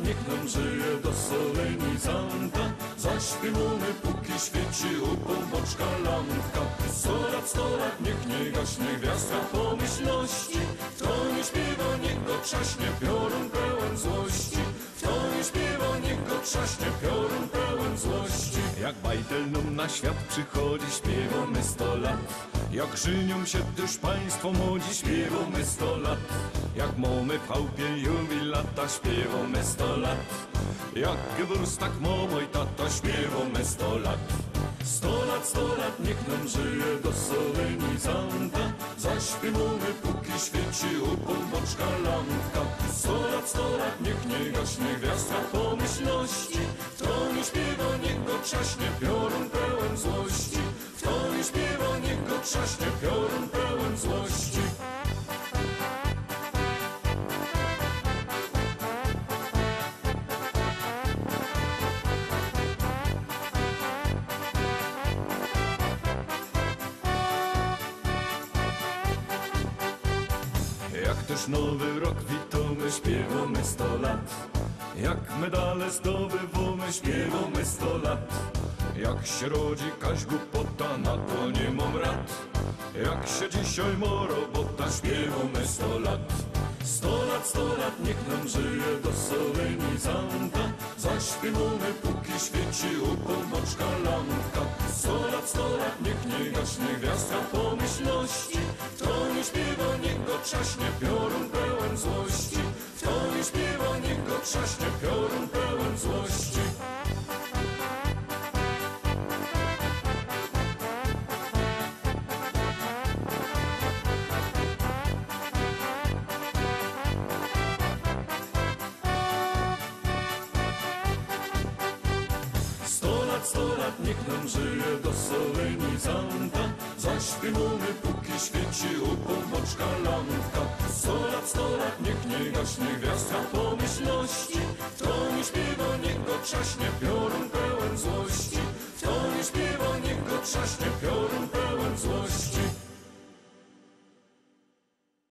niech nam żyje do solenizanta. Zaśpiewamy, póki świeci u półboczka lampka. 100 lat, niech nie gaśnie gwiazdka pomyślności. Kto nie śpiewa, niech go trzaśnie piorun pełen złości. Kto nie śpiewa, niech go trzaśnie piorun pełen złości. Jak bajtel nam na świat przychodzi, śpiewamy 100 lat. Jak żynią się też państwo młodzi, śpiewamy 100 lat. Jak mamy w chałupie jubilata, śpiewamy 100 lat. Jak Geburts, tak mamo i tata, śpiewamy 100 lat. 100 lat, niech nam żyje do solenizanta. Zaśpiewamy, póki świeci u półboczka lampka. 100 lat, niech nie gaśnie gwiazdka pomyślności. Kto nie śpiewa, niech go trzaśnie piorun pełen złości. Kto nie śpiewa, niech go trzaśnie piorun pełen złości. Jak też nowy rok witamy, śpiewamy 100 lat. Jak medale zdobywamy, śpiewamy 100 lat. Jak się rodzi jakaś głupota, na to nie mam rad. Jak się dzisiaj ma robota, śpiewamy 100 lat. 100 lat, niech nam żyje do solenizanta. Zaśpiewamy, póki świeci u półboczka lampka. 100 lat, niech nie gaśnie gwiazdka pomyślności. Kto nie śpiewa, niech go trzaśnie piorun pełen złości. Kto nie śpiewa, niech go trzaśnie piorun pełen złości. 100 lat, niech nam żyje do solenizanta. Zaśpiewamy, póki świeci u półboczka lampka. 100 lat, niech nie gaśnie gwiazdka pomyślności. Kto nie śpiewa, niech go trzaśnie piorun pełen złości. Kto nie śpiewa, niech go trzaśnie piorun